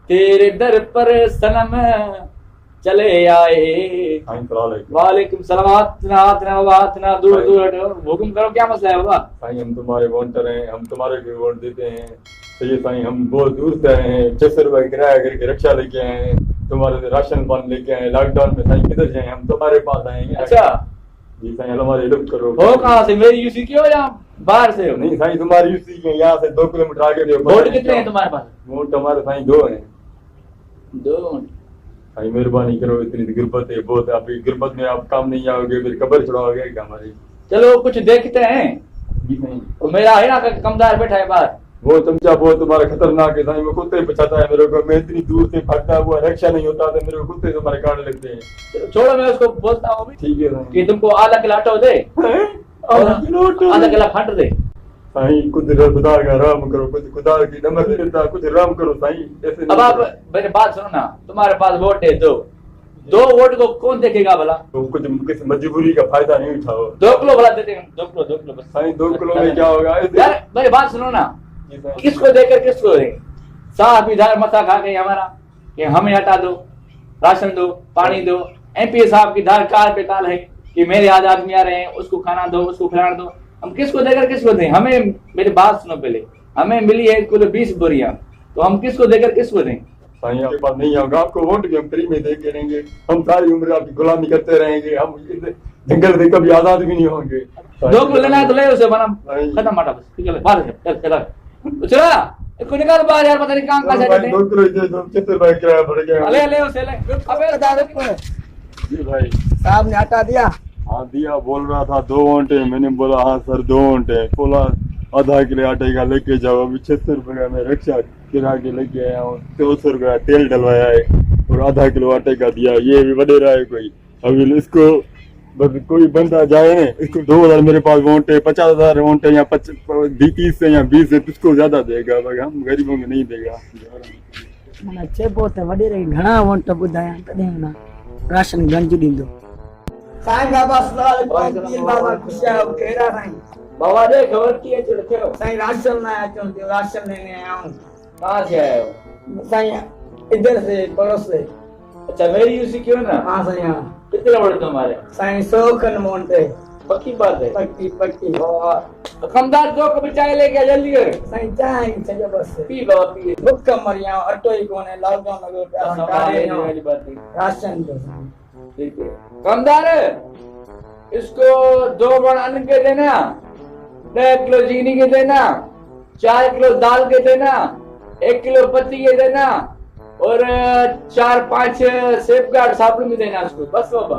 तेरे दर पर सनम चले आए। वालेकुम सलाम। दूर दूर हुक्म करो, क्या मसला है बाबा? भाई हम तुम्हारे वोटर हैं, हम तुम्हारे को वोट देते हैं। तो ये भाई हम बहुत दूर से आए हैं, 600 रुपए किराया करके रिक्शा लेके आए हैं, तुम्हारे राशन पानी लेके आए। लॉकडाउन में भाई किधर जाए, हम तुम्हारे पास आएंगे। अच्छा जी भाई हमारी हेल्प करो। हो कहाँ से? मेरी यूसी की हो या बाहर से हो? नहीं भाई तुम्हारी यूसी के यहाँ से 2 किलोमीटर आगे देखो। वोट कितने हैं तुम्हारे पास? वोट हमारे भाई 2 हैं। 2? भाई मेहरबानी करो, इतनी गुर्बत है बहुत। अभी गुर्बत में आप काम नहीं आओगे, फिर कब्र छुड़ाओगे क्या हमारी? चलो कुछ देखते हैं। जी नहीं तो मेरा है ना कमदार बैठा है बाहर, वो चमचा बहुत तुम्हारा खतरनाक है। वो कुत्ते बचाता है मेरे को, मैं इतनी दूर से भागता हुआ रिक्शा नहीं होता तो मेरे को कुत्ते तुम्हारे काट लेते हैं। छोड़ो मैं उसको बोलता हूँ ठीक है कि तुमको आधा किलो आटा दे और आधा किलो खंड दे। साईं कुछ खुदा का राम करो, कुछ खुदा की नमक देता, कुछ राम करो साईं। ऐसे अब आप मेरी बात सुनो ना, तुम्हारे पास वोट है 2 वोट को कौन देखेगा भला? तो कुछ किसी मजबूरी का फायदा नहीं उठाओ। 2 किलो भला देते हैं, 2 किलो बस। साईं 2 किलो में क्या होगा? यार मेरी बात सुनो ना, किसको देकर किसको दे? साहब इधर मथा खा गई हमारा कि हमें हटा दो, राशन दो, पानी दो। MP साहब की धार कार पे काल है कि मेरे आज आदमी आ रहे हैं, उसको खाना दो, उसको खिलाना दो। हम किसको देकर किसको दें? हमें, मेरी बात सुनो पहले, हमें मिली है कुल 20 बोरियां, तो हम किसको देकर किसको दें? साईं आपके पास नहीं आऊंगा, आपको वोट भी हम फ्री में दे के रहेंगे। हम सारी उम्र आपकी गुलामी करते रहेंगे, हम जंगल से कभी आजाद भी नहीं होंगे। 2 किलो लेना है तो ले उसे, बना खत्म माटा बस। ठीक है बाहर चल चल चला इसको निकाल बाहर यार, पता नहीं काम का जाते हैं। 2 किलो दे दो, 600 रुपए किराया पड़ गया। ले ले उसे ले। अबे दादा जी भाई साहब ने हटा दिया। हाँ दिया, बोल रहा था 2 घंटे। मैंने बोला हाँ सर 2 घंटे। बोला आधा किलो आटे का लेके जाओ। अभी 600 रुपए का मैं रिक्शा किरा के लेके आया हूँ, 200 रुपए का तेल डलवाया है और आधा किलो आटे का दिया। ये भी बढ़े रहा है कोई। अभी इसको बस कोई बंदा जाए ना, इसको 2000 मेरे पास वोट है, 50,000 वोट है या 30 से या 20 से, किसको ज्यादा देगा? हम गरीबों को नहीं देगा। अच्छे बहुत वॾे रही घणा वोट ॿुधाया तॾहिं न राशन गंज ॾींदो। साईं बाबा अस्सलाम बाबा खुशिया कहिड़ा साईं? बाबा ने खबर की है चलो साईं राशन लाया चलो, राशन लेने आया हूँ। कहाँ से आए हो? साईं इधर से पड़ोस से। अच्छा मेरी यूसी क्यों ना? हाँ साईं हाँ। कितने वोट तुम्हारे? साईं 100 खन वोट है। पक्की बात है? पक्की पक्की। तो कमदार 2 कप चाय लेके जल्दी कर। साईं चाय चलो बस पी बाबा पी। भुख मरिया अटो ही कोने, लॉकडाउन लगे प्यार वाली बात नहीं। राशन दो। ठीक है कमदार, इसको 2 बड़ अन्न के देना, 1 किलो चीनी के देना, 4 किलो दाल के देना, 1 किलो पत्ती के देना और 4-5 सेफगार्ड साबुन भी देना उसको। बस बाबा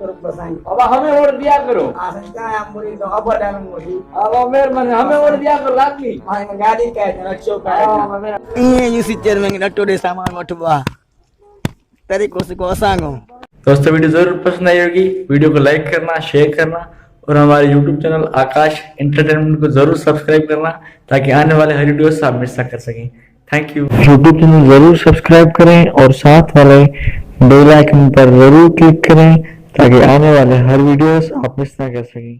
अब हमें वोट दिया करो। अब हमें वोट दिया करो लाखी। गाड़ी चेयरमैन अटो ॾे सामान वठबो आहे तरीक़ो सिको असांखो। दोस्तों वीडियो जरूर पसंद आई होगी, वीडियो को लाइक करना, शेयर करना और हमारे YouTube चैनल आकाश एंटरटेनमेंट को जरूर सब्सक्राइब करना ताकि आने वाले हर वीडियो आप मिस ना कर सकें। Thank you. YouTube चैनल जरूर सब्सक्राइब करें और साथ वाले बेल आइकन पर जरूर क्लिक करें ताकि आने वाले हर वीडियोस आप मिस ना कर सकें।